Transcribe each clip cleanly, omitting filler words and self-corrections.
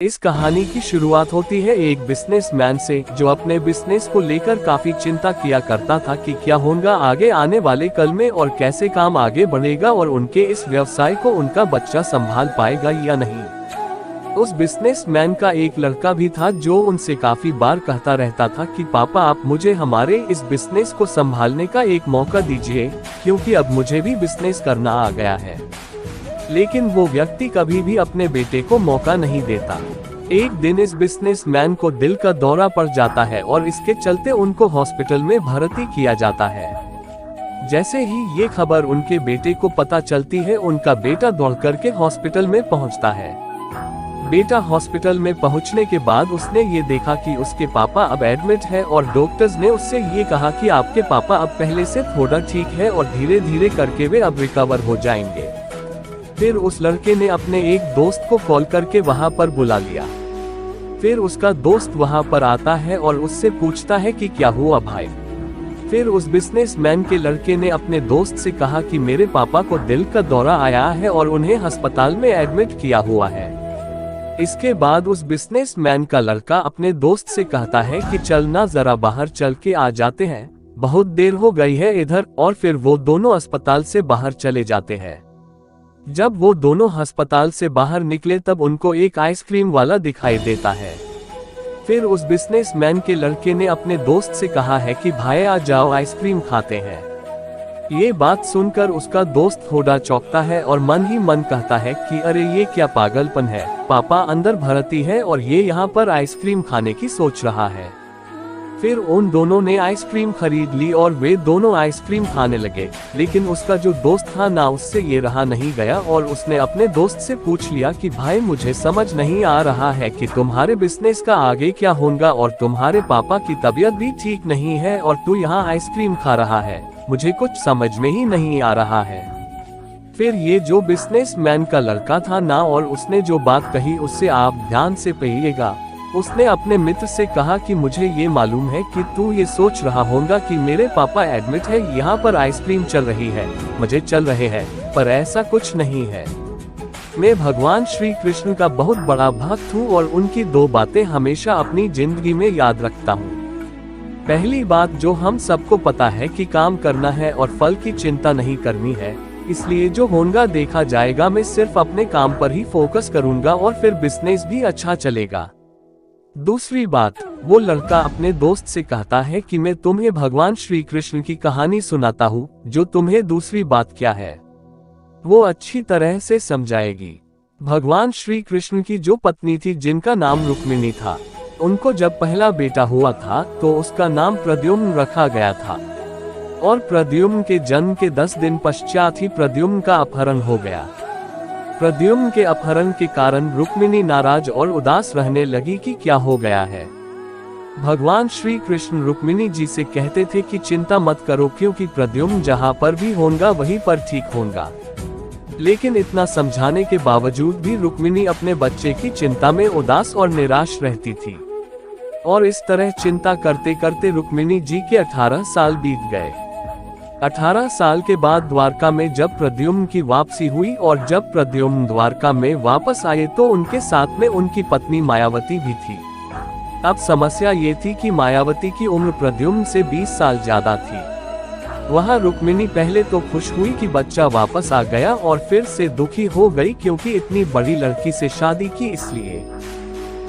इस कहानी की शुरुआत होती है एक बिजनेसमैन से जो अपने बिजनेस को लेकर काफी चिंता किया करता था कि क्या होगा आगे आने वाले कल में और कैसे काम आगे बढ़ेगा और उनके इस व्यवसाय को उनका बच्चा संभाल पाएगा या नहीं। उस बिजनेसमैन का एक लड़का भी था जो उनसे काफी बार कहता रहता था कि पापा आप मुझे हमारे इस बिजनेस को संभालने का एक मौका दीजिए, क्योंकि अब मुझे भी बिजनेस करना आ गया है। लेकिन वो व्यक्ति कभी भी अपने बेटे को मौका नहीं देता। एक दिन इस बिजनेसमैन को दिल का दौरा पड़ जाता है और इसके चलते उनको हॉस्पिटल में भर्ती किया जाता है। जैसे ही ये खबर उनके बेटे को पता चलती है, उनका बेटा दौड़ करके हॉस्पिटल में पहुंचता है। बेटा हॉस्पिटल में पहुंचने के बाद उसने ये देखा कि उसके पापा अब एडमिट है और डॉक्टर्स ने उससे ये कहा कि आपके पापा अब पहले से थोड़ा ठीक है और धीरे धीरे करके वे अब रिकवर हो जाएंगे। फिर उस लड़के ने अपने एक दोस्त को कॉल करके वहां पर बुला लिया। फिर उसका दोस्त वहां पर आता है और उससे पूछता है कि क्या हुआ भाई। फिर उस बिजनेसमैन के लड़के ने अपने दोस्त से कहा कि मेरे पापा को दिल का दौरा आया है और उन्हें अस्पताल में एडमिट किया हुआ है। इसके बाद उस बिजनेसमैन का लड़का अपने दोस्त से कहता है कि चलना जरा बाहर चल के आ जाते हैं, बहुत देर हो गई है इधर। और फिर वो दोनों अस्पताल से बाहर चले जाते हैं। जब वो दोनों अस्पताल से बाहर निकले तब उनको एक आइसक्रीम वाला दिखाई देता है। फिर उस बिजनेसमैन के लड़के ने अपने दोस्त से कहा है कि भाई आ जाओ आइसक्रीम खाते हैं। ये बात सुनकर उसका दोस्त थोड़ा चौंकता है और मन ही मन कहता है कि अरे ये क्या पागलपन है, पापा अंदर भर्ती है और ये यहाँ पर आइसक्रीम खाने की सोच रहा है। फिर उन दोनों ने आइसक्रीम खरीद ली और वे दोनों आइसक्रीम खाने लगे। लेकिन उसका जो दोस्त था ना, उससे ये रहा नहीं गया और उसने अपने दोस्त से पूछ लिया कि भाई मुझे समझ नहीं आ रहा है कि तुम्हारे बिजनेस का आगे क्या होगा और तुम्हारे पापा की तबीयत भी ठीक नहीं है और तू यहाँ आइसक्रीम खा रहा है, मुझे कुछ समझ में ही नहीं आ रहा है। फिर ये जो बिजनेसमैन का लड़का था ना, और उसने जो बात कही उससे आप ध्यान से पढ़िएगा। उसने अपने मित्र से कहा कि मुझे ये मालूम है कि तू ये सोच रहा होगा कि मेरे पापा एडमिट है, यहाँ पर आइसक्रीम चल रही है, मुझे चल रहे हैं, पर ऐसा कुछ नहीं है। मैं भगवान श्री कृष्ण का बहुत बड़ा भक्त हूँ और उनकी दो बातें हमेशा अपनी जिंदगी में याद रखता हूँ। पहली बात जो हम सबको पता है कि काम करना है और फल की चिंता नहीं करनी है, इसलिए जो होगा देखा जाएगा। मैं सिर्फ अपने काम पर ही फोकस करूंगा और फिर बिजनेस भी अच्छा चलेगा। दूसरी बात, वो लड़का अपने दोस्त से कहता है कि मैं तुम्हें भगवान श्री कृष्ण की कहानी सुनाता हूँ जो तुम्हें दूसरी बात क्या है वो अच्छी तरह से समझाएगी। भगवान श्री कृष्ण की जो पत्नी थी जिनका नाम रुक्मिणी था, उनको जब पहला बेटा हुआ था तो उसका नाम प्रद्युम्न रखा गया था। और प्रद्युम्न के जन्म के 10 दिन पश्चात ही प्रद्युम्न का अपहरण हो गया। प्रद्युम्न के अपहरण के कारण रुक्मिणी नाराज और उदास रहने लगी कि क्या हो गया है। भगवान श्री कृष्ण रुक्मिणी जी से कहते थे कि चिंता मत करो, क्योंकि प्रद्युम्न जहाँ पर भी होगा वहीं पर ठीक होगा। लेकिन इतना समझाने के बावजूद भी रुक्मिणी अपने बच्चे की चिंता में उदास और निराश रहती थी। और इस तरह चिंता करते करते रुक्मिणी जी के 18 साल बीत गए। 18 साल के बाद द्वारका में जब प्रद्युम्न की वापसी हुई और जब प्रद्युम्न द्वारका में वापस आए तो उनके साथ में उनकी पत्नी मायावती भी थी। अब समस्या ये थी कि मायावती की उम्र प्रद्युम्न से 20 साल ज्यादा थी। वहाँ रुक्मिणी पहले तो खुश हुई कि बच्चा वापस आ गया और फिर से दुखी हो गई क्योंकि इतनी बड़ी लड़की से शादी की। इसलिए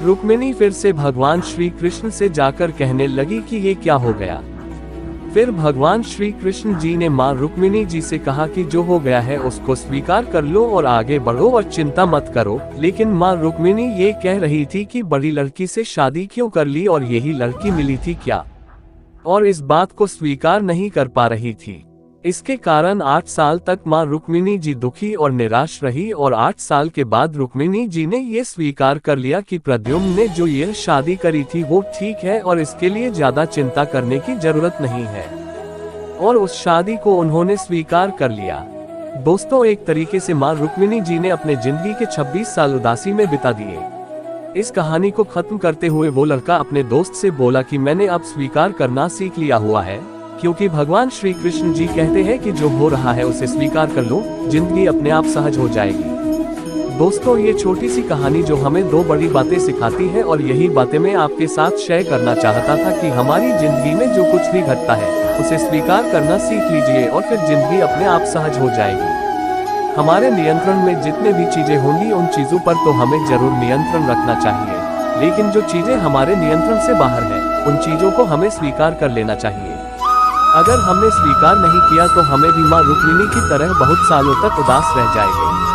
रुक्मिणी फिर से भगवान श्री कृष्ण से जाकर कहने लगी कि ये क्या हो गया। फिर भगवान श्री कृष्ण जी ने माँ रुक्मिणी जी से कहा कि जो हो गया है उसको स्वीकार कर लो और आगे बढ़ो और चिंता मत करो। लेकिन माँ रुक्मिणी ये कह रही थी कि बड़ी लड़की से शादी क्यों कर ली और यही लड़की मिली थी क्या, और इस बात को स्वीकार नहीं कर पा रही थी। इसके कारण 8 साल तक माँ रुक्मिणी जी दुखी और निराश रही और 8 साल के बाद रुक्मिणी जी ने ये स्वीकार कर लिया कि प्रद्युम्न ने जो ये शादी करी थी वो ठीक है और इसके लिए ज्यादा चिंता करने की जरूरत नहीं है। और उस शादी को उन्होंने स्वीकार कर लिया। दोस्तों, एक तरीके से माँ रुक्मिणी जी ने अपने जिंदगी के 26 साल उदासी में बिता दिए। इस कहानी को खत्म करते हुए वो लड़का अपने दोस्त से बोला कि मैंने अब स्वीकार करना सीख लिया हुआ है, क्योंकि भगवान श्री कृष्ण जी कहते हैं कि जो हो रहा है उसे स्वीकार कर लो, जिंदगी अपने आप सहज हो जाएगी। दोस्तों, ये छोटी सी कहानी जो हमें दो बड़ी बातें सिखाती है और यही बातें मैं आपके साथ शेयर करना चाहता था कि हमारी जिंदगी में जो कुछ भी घटता है उसे स्वीकार करना सीख लीजिए और फिर जिंदगी अपने आप सहज हो जाएगी। हमारे नियंत्रण में जितने भी चीजें होंगी उन चीजों पर तो हमें जरूर नियंत्रण रखना चाहिए, लेकिन जो चीजें हमारे नियंत्रण से बाहर है उन चीजों को हमें स्वीकार कर लेना चाहिए। अगर हमने स्वीकार नहीं किया तो हमें भी माँ रुक्मिणी की तरह बहुत सालों तक उदास रह जाएंगे।